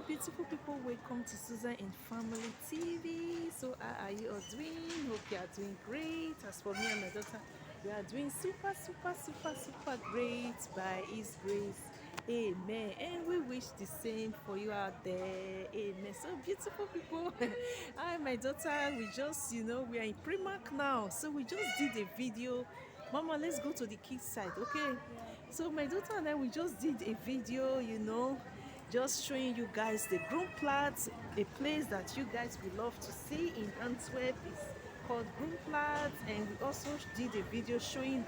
beautiful people, welcome to Susan and Family TV. So how are you all doing? Hope you are doing great. As for me and my daughter, we are doing super great by His grace. Amen. And we wish the same for you out there. Amen. So beautiful people. I and my daughter, we just, we are in Primark now. So we just did a video. Mama, let's go to the kids side, okay? So my daughter and I, we just did a video, just showing you guys the Groomplatz, a place that you guys will love to see in Antwerp. It's called Groomplatz, and we also did a video showing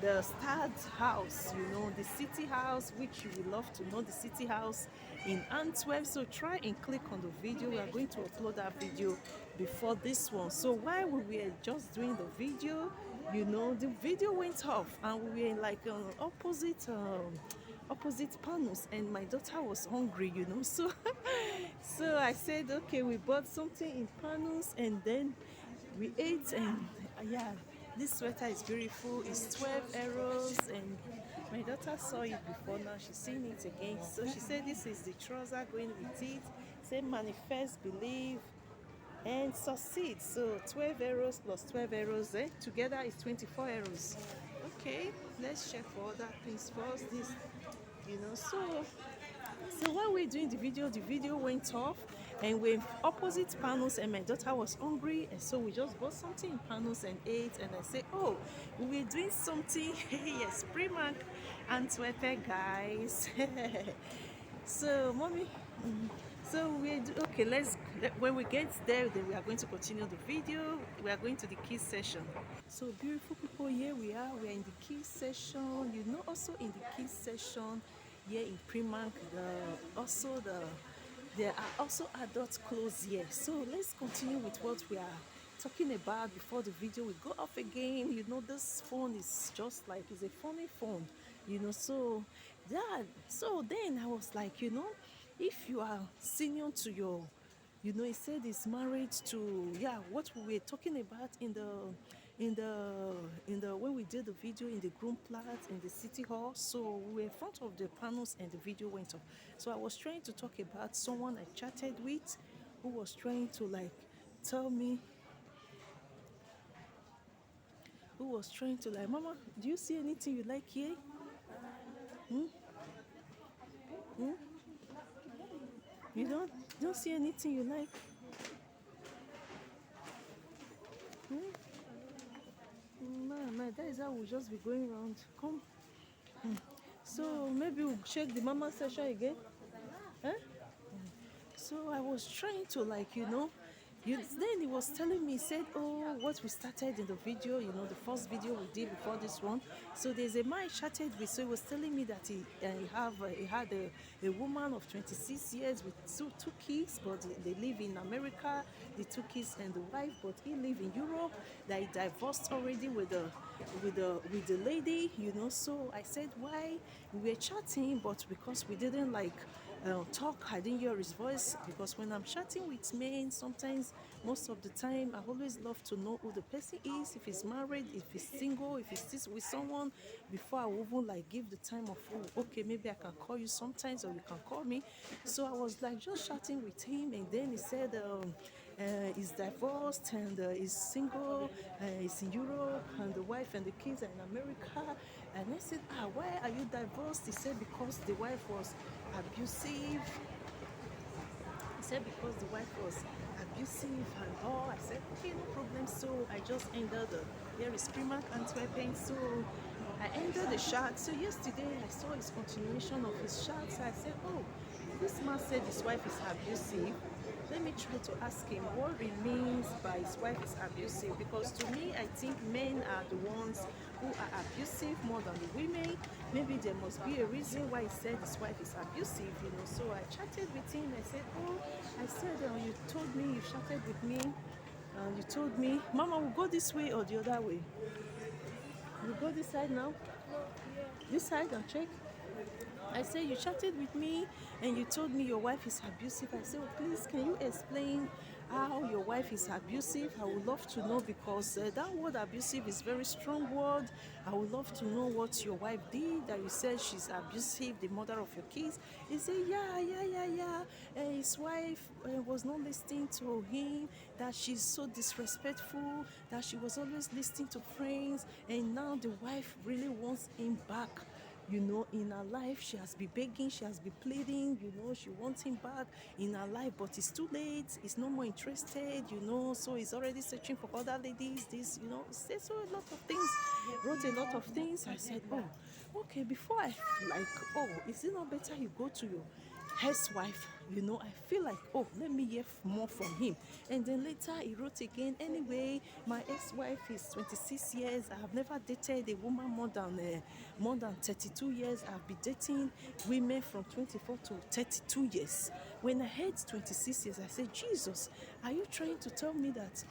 the Stad house, the city house, which you will love to know, the city house in Antwerp. So try and click on the video. We are going to upload that video before this one. So while we were just doing the video, the video went off and we were like on opposite panels, and my daughter was hungry, so so I said, okay, we bought something in panels and then we ate. And yeah, this sweater is beautiful. It's 12 euros, and my daughter saw it before, now she's seeing it again. So she said this is the trouser going with it. Say manifest, believe and succeed. So 12 euros plus 12 euros, together is 24 euros. Okay, let's check for other things first. This, so while we're doing the video went off and we're opposite panels, and my daughter was hungry, and so we just bought something in panels and ate. And I said, oh, we're doing something. Yes, Primark Antwerp, guys. So mommy, so we do, okay, when we get there, then we are going to continue the video. We are going to the kids session. So beautiful people, here we are in the kids session. Also in the kids session here in Primark, there are also adult clothes here. So let's continue with what we are talking about before the video will go off again. This phone is just like, it's a funny phone, so yeah. So then I was like, if you are senior to your, he said he's married to, yeah, what we were talking about in the when we did the video in the Groomplatz in the city hall. So we were in front of the panels and the video went off. So I was trying to talk about someone I chatted with who was trying to like tell me, Mama, do you see anything you like here? You don't see anything you like? My that is how we'll just be going around. Come. So maybe we'll check the mama session again. Huh? So I was trying to then he was telling me, he said, oh, what we started in the video, the first video we did before this one. So there's a man I chatted with, so he was telling me that he had a woman of 26 years with two kids, but they live in America, the two kids and the wife, but he live in Europe, that he divorced already with the lady, So I said, why? We were chatting, but because we didn't talk, I didn't hear his voice, because when I'm chatting with men, sometimes, most of the time, I always love to know who the person is, if he's married, if he's single, if he's still with someone, before I even give the time of, oh, okay, maybe I can call you sometimes or you can call me. So I was just chatting with him, and then he said he's divorced and he's single, he's in Europe, and the wife and the kids are in America. And I said, why are you divorced? He said because the wife was abusive. He said because the wife was abusive and all. I said, okay, no problem. So I just ended here is Primark Antwerp. So I ended the chat. So yesterday I saw his continuation of his chat. So I said, oh, this man said his wife is abusive. Let me try to ask him what he means by his wife is abusive, because to me, I think men are the ones who are abusive more than the women. Maybe there must be a reason why he said his wife is abusive, So I chatted with him. I said, you told me, you chatted with me, and you told me, Mama, we'll go this way or the other way. We'll go this side now. This side and check. I said, you chatted with me and you told me your wife is abusive. I said, oh, please, can you explain how your wife is abusive? I would love to know, because that word abusive is a very strong word. I would love to know what your wife did that you said she's abusive, the mother of your kids. He said, yeah. his wife was not listening to him, that she's so disrespectful, that she was always listening to friends, and now the wife really wants him back. In her life, she has been begging, she has been pleading, she wants him back in her life, but it's too late. He's no more interested, so he's already searching for other ladies. Says so a lot of things, wrote a lot of things. I said, oh, okay, before I like, oh, is it not better you go to your ex-wife? I feel like, oh, let me hear more from him. And then later he wrote again, anyway, my ex-wife is 26 years. I have never dated a woman more than 32 years. I've been dating women from 24 to 32 years. When I heard 26 years, I said, Jesus, are you trying to tell me that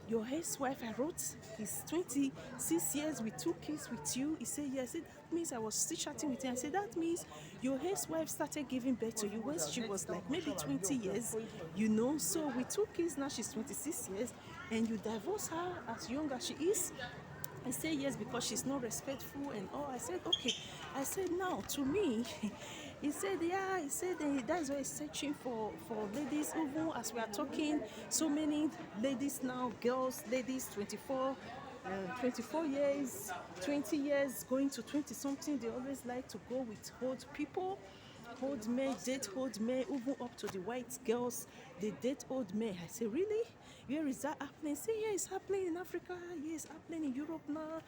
your ex-wife, I wrote, is 26 years with 2 kids with you? He said, yes. I said, that means, I was still chatting with him. I said, that means your ex-wife started giving birth to you when she was like maybe 20 years, So with 2 kids now, she's 26 years, and you divorce her as young as she is. I said, yes, because she's not respectful and all. I said, okay. I said, now, to me, he said, yeah, he said that's why he's searching for ladies. Even as we are talking, so many ladies now, girls, ladies, 24 years, 20 years, going to 20 something, they always like to go with old people. Old men date old men, even up to the white girls, they date old men. I say, really? Where is that happening? Say, yeah, it's happening in Africa. Yeah, it's happening in Europe now.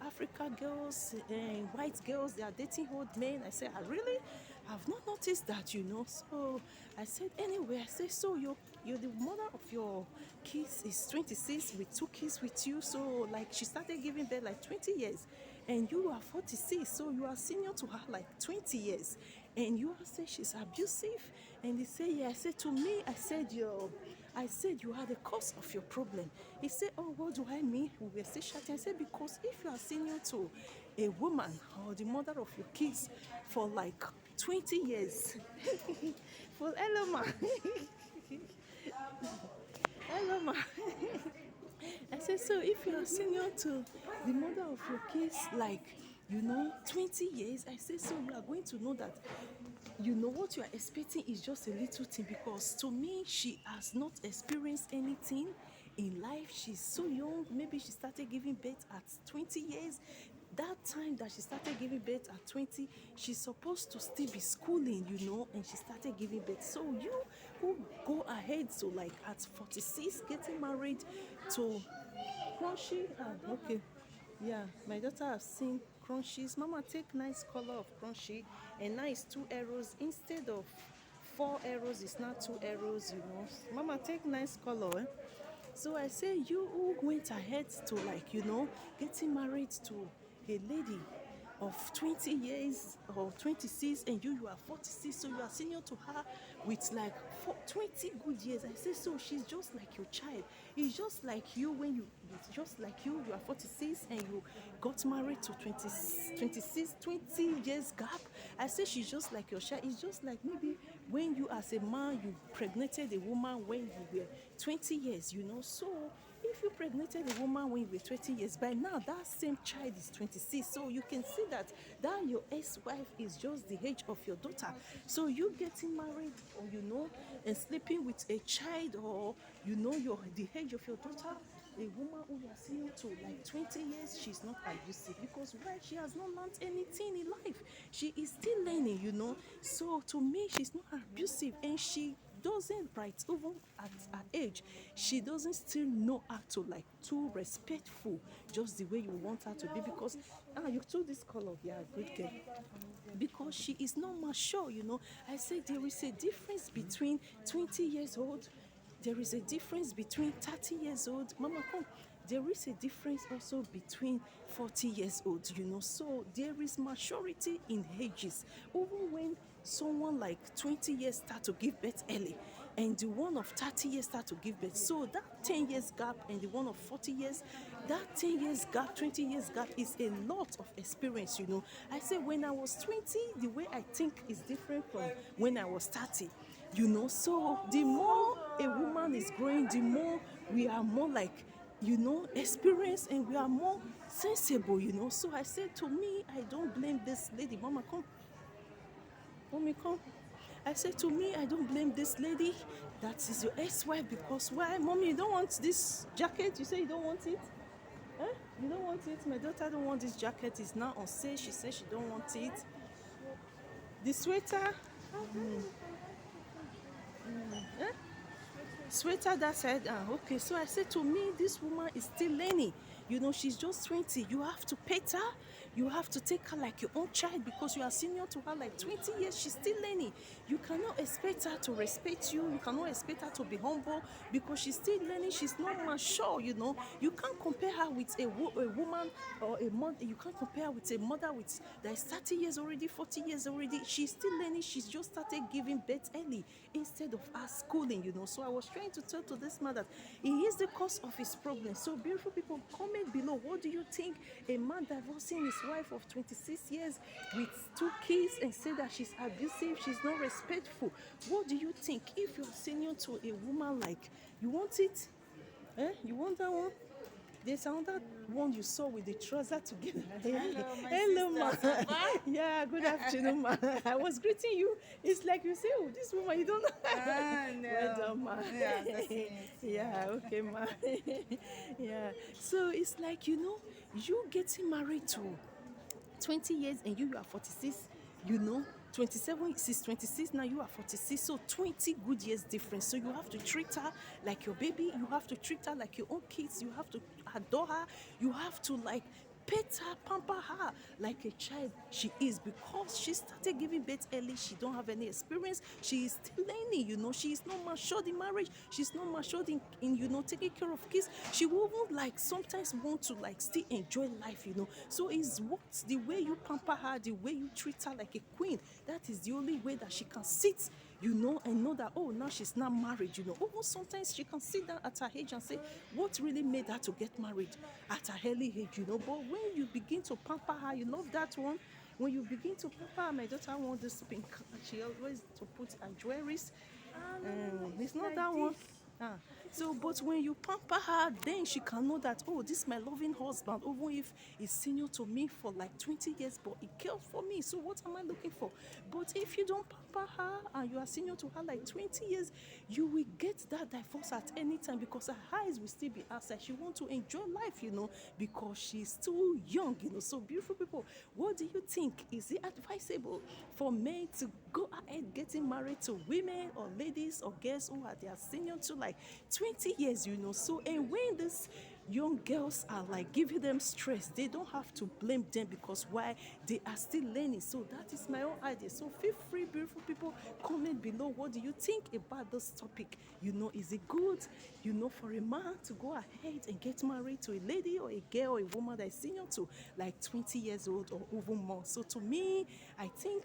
Africa girls and white girls, they are dating old men. I say, really? I've not noticed that, So I said, anyway, I say, so you're the mother of your kids is 26 with 2 kids with you. So like she started giving birth like 20 years. And you are 46, so you are senior to her like 20 years. And you say she's abusive. And they say, yeah. I said, to me, I said you are the cause of your problem. He said, oh, what do I mean? We were still chatting. I said, because if you are senior to a woman or the mother of your kids for like 20 years, for hello ma, hello ma. I said, so if you are senior to the mother of your kids, like, 20 years, I said, so you are going to know that, what you are expecting is just a little thing, because to me, she has not experienced anything in life. She's so young. Maybe she started giving birth at 20 years. That time that she started giving birth at 20, she's supposed to still be schooling, and she started giving birth. So you who go ahead to like at 46 getting married to crunchy, okay, yeah, my daughter has seen crunchies. Mama, take nice color of crunchy, and now it's 2 arrows instead of 4 arrows. It's now 2 arrows. Mama, take nice color. So I say, you who went ahead to like, getting married to a lady of 20 years or 26, and you are 46, so you are senior to her with like 20 good years. I say, so she's just like your child. It's just like you when it's just like you are 46 and you got married to 26, 20 years gap. I say she's just like your child. It's just like maybe when you as a man, you pregnated a woman when you were 20 years, So if you pregnated a woman when you were 20 years, by now that same child is 26. So you can see that your ex-wife is just the age of your daughter. So you getting married, or and sleeping with a child, or the age of your daughter, a woman who you are seeing to like 20 years, she's not abusive, because why? She has not learned anything in life. She is still learning, So to me, she's not abusive, and she doesn't, right, even at her age, she doesn't still know how to like too respectful, just the way you want her to be, because you told this color, yeah, good girl, because she is not mature. I say there is a difference between 20 years old, there is a difference between 30 years old. Mama, come. There is a difference also between 40 years old, So there is maturity in ages. Even when someone like 20 years start to give birth early, and the one of 30 years start to give birth. So that 10 years gap and the one of 40 years, that 10 years gap, 20 years gap is a lot of experience, I say when I was 20, the way I think is different from when I was 30. So the more a woman is growing, the more we are more like, experienced, and we are more sensible, So I said, to me, I don't blame this lady. Mama, come. Mommy, come. I said, to me, I don't blame this lady. That is your ex-wife, because why? Mommy, you don't want this jacket? You say you don't want it? Huh? You don't want it? My daughter don't want this jacket. It's now on sale. She says she don't want it. The sweater, huh? Sweater that said, okay. So I said, to me, this woman is still learning. She's just 20. You have to pet her. You have to take her like your own child, because you are senior to her like 20 years. She's still learning. You cannot expect her to respect you. You cannot expect her to be humble, because she's still learning. She's not mature. You can't compare her with a woman or a mother. You can't compare her with a mother that is 30 years already, 40 years already. She's still learning. She's just started giving birth early instead of her schooling. So I was trying to tell to this man that he is the cause of his problem. So beautiful people, comment below. What do you think? A man divorcing his wife of 26 years with 2 kids and say that she's abusive, she's not respectful. What do you think? If you're senior to a woman, like, you want it? You want that one? There's another one you saw with the trouser together. Hello, ma. sister. Yeah, good afternoon, ma. I was greeting you. It's like you say, oh, this woman, you don't know. No. Well done, ma. Yeah, that's it. Yeah, okay, ma. Yeah. So it's like, you getting married to 20 years and you are 46, 27, she's 26, now you are 46, so 20 good years difference. So you have to treat her like your baby, you have to treat her like your own kids, you have to adore her, you have to like pet her, pamper her like a child she is, because she started giving birth early. She don't have any experience. She is still learning. She is not matured in marriage. She's not matured in taking care of kids. She won't like sometimes want to like still enjoy life. So it's what the way you pamper her, the way you treat her like a queen. That is the only way that she can sit, and know that, oh, now she's not married. Even sometimes she can sit down at her age and say, what really made her to get married at her early age. But when you begin to pamper her, you love that one. When you begin to pamper her, my daughter wants this pink. She always to put her jewelries. It's not like that one. this. So, but when you pamper her, then she can know that, oh, this is my loving husband, even if he's senior to me for like 20 years, but he cared for me. So what am I looking for? But if you don't pamper her and you are senior to her like 20 years, you will get that divorce at any time, because her eyes will still be outside. She wants to enjoy life, because she's too young. So beautiful people, what do you think? Is it advisable for men to go ahead getting married to women or ladies or girls who are their senior to like 20 years? So, and when this young girls are like giving them stress, they don't have to blame them, because why? They are still learning. So that is my own idea. So feel free, beautiful people, comment below. What do you think about this topic? Is it good for a man to go ahead and get married to a lady or a girl or a woman that is senior to like 20 years old or even more? So to me, I think